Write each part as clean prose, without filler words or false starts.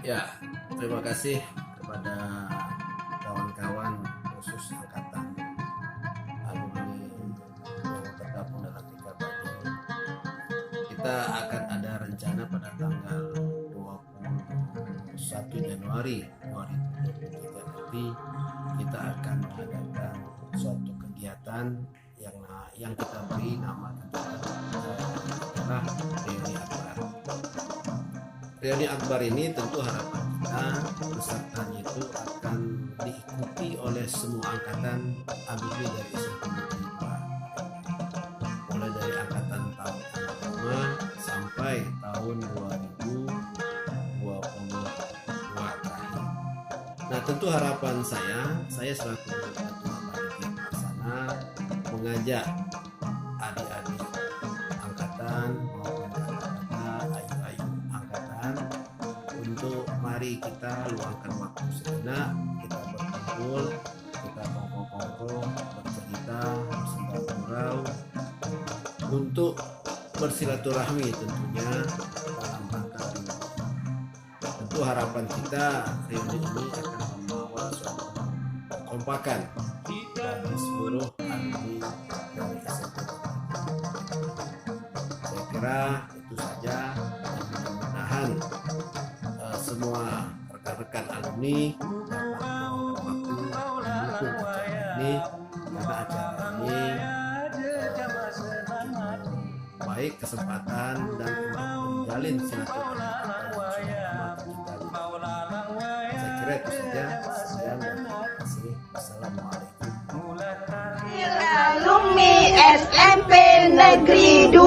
Ya, terima kasih kepada kawan-kawan khusus angkatan alumni yang tergabung dalam Tiga Bandung. Kita akan ada rencana pada tanggal 21 Januari 2023 nanti kita akan mengadakan suatu kegiatan yang kita beri nama adalah reuni akbar. Reuni akbar ini tentu harapan kita pesertanya itu akan diikuti oleh semua angkatan alumni dari SMP Negeri 2, mulai dari angkatan tahun 65 sampai tahun 2022 terakhir. Nah, tentu harapan saya selaku ketua panitia pelaksana mengajak adik-adik angkatan maupun kakak-kakak ayu-ayu angkatan untuk mari kita luangkan waktu sejenak, kita berkumpul, kita kongko-kongko, bercerita, bersenda gurau untuk bersilaturahmi tentunya dalam rangka reuni. Tentu harapan kita reuni ini akan membawa suatu kekompakan bagi seluruh alumni dari SMP. Saya kira itu saja, dan mudah-mudahan semua rekan-rekan alumni dapat waktu mendukung acara ini, karena acara ini baik kesempatan dan untuk menjalin silaturahmi saya kira itu saja. Sekian dan terima kasih. Assalamualaikum. Alumni SMP Negeri 2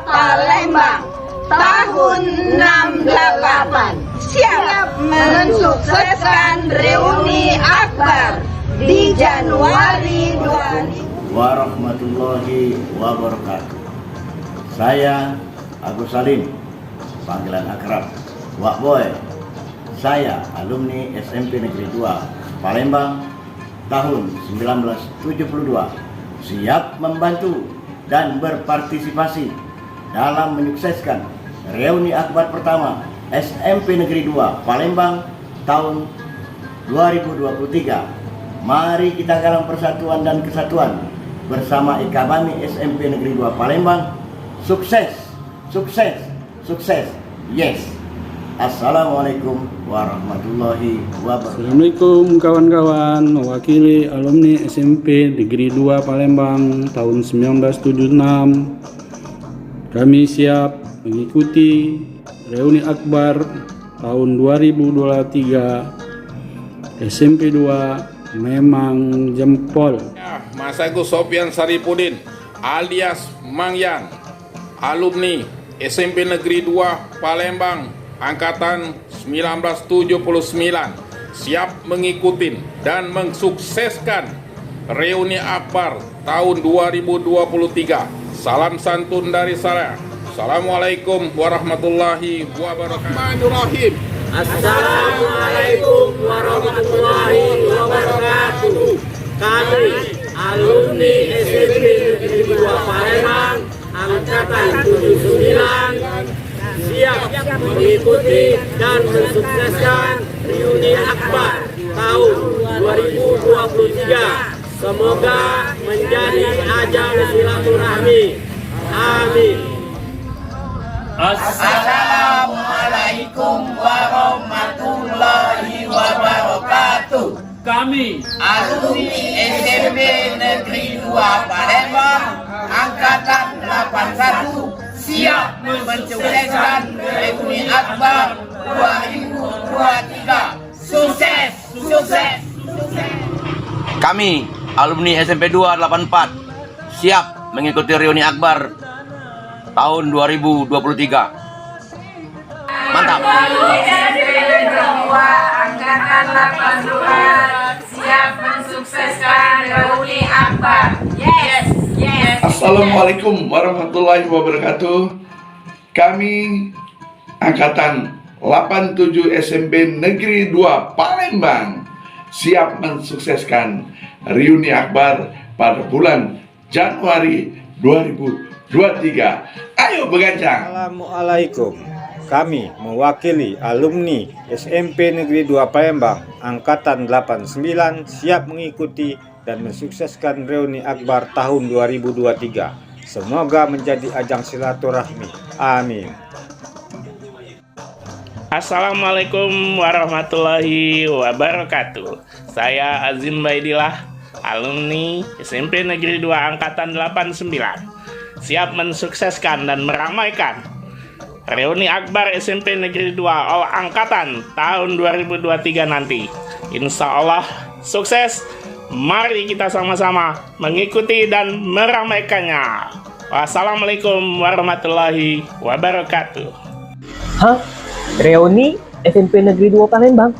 Palembang tahun 68 siap mensukseskan reuni akbar di Januari 2000. Warahmatullahi wabarakatuh. Saya Agus Salim, panggilan akrab Wak Boy. Saya alumni SMP Negeri 2 Palembang tahun 1972, siap membantu dan berpartisipasi dalam menyukseskan reuni akbar pertama SMP Negeri 2 Palembang tahun 2023. Mari kita galang persatuan dan kesatuan bersama Ikabami SMP Negeri 2 Palembang. Sukses, sukses, sukses. Yes. Assalamualaikum warahmatullahi wabarakatuh. Assalamualaikum kawan-kawan, mewakili alumni SMP Negeri 2 Palembang tahun 1976. Kami siap mengikuti reuni akbar tahun 2023 SMP 2 memang jempol. Mas Agus Sofian Saripudin alias Mang Yang, alumni SMP Negeri 2 Palembang angkatan 1979, siap mengikuti dan mensukseskan reuni akbar tahun 2023. Salam santun dari saya. Assalamualaikum warahmatullahi wabarakatuh. Assalamualaikum warahmatullahi wabarakatuh. Kami alumni SMP Negeri 2 Palembang angkatan 79 siap mengikuti dan mensukseskan reuni akbar tahun 2023. Semoga menjadi ajang silaturahmi. Amin. Assalamualaikum warahmatullahi wabarakatuh. Kami alumni SMP Negeri 2 Palembang angkatan 81 siap mensukseskan reuni akbar 2023. Sukses, sukses, sukses. Kami alumni SMP 284 siap mengikuti reuni akbar tahun 2023. Mantap. Angkatan 82 siap mensukseskan reuni akbar. Yes, yes. Assalamualaikum warahmatullahi wabarakatuh. Kami angkatan 87 SMP Negeri 2 Palembang siap mensukseskan reuni akbar pada bulan Januari 2023. Ayo begancang. Assalamualaikum. Kami mewakili alumni SMP Negeri 2 Palembang Angkatan 89 siap mengikuti dan mensukseskan reuni Akbar tahun 2023. Semoga menjadi ajang silaturahmi. Amin. Assalamualaikum warahmatullahi wabarakatuh. Saya Azim Baidillah, alumni SMP Negeri 2 Angkatan 89. Siap mensukseskan dan meramaikan reuni Akbar SMP Negeri 2 All Angkatan tahun 2023 nanti. Insya Allah sukses. Mari kita sama-sama mengikuti dan meramaikannya. Wassalamualaikum warahmatullahi wabarakatuh. Hah? Reuni SMP Negeri 2 Palembang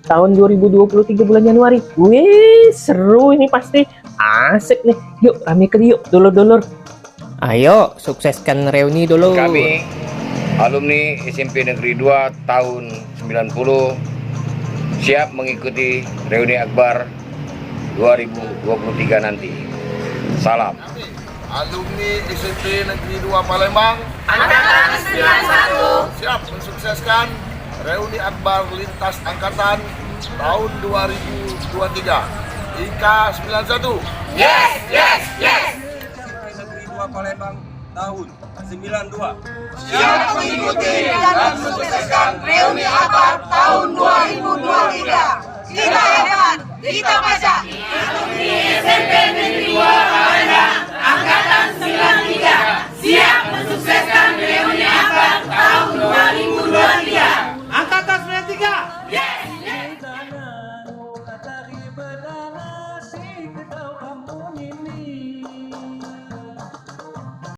tahun 2023 bulan Januari. Wih, seru ini pasti. Asik nih. Yuk, ramekan yuk, dulur-dulur. Ayo, sukseskan reuni dulu. Kami alumni SMP Negeri 2 tahun 90 siap mengikuti reuni Akbar 2023 nanti. Salam. Alumni SMP Negeri 2 Palembang Angkatan 91 siap mensukseskan reuni Akbar lintas angkatan tahun 2023 IKA 91. Yes, yes, yes. Negeri 2 Palembang tahun 92. Siap mengikuti dan mensukseskan reuni Akbar tahun 2023. Kita hebat, kita maju. Alumni SMP Negeri 2 Palembang Angkatan 93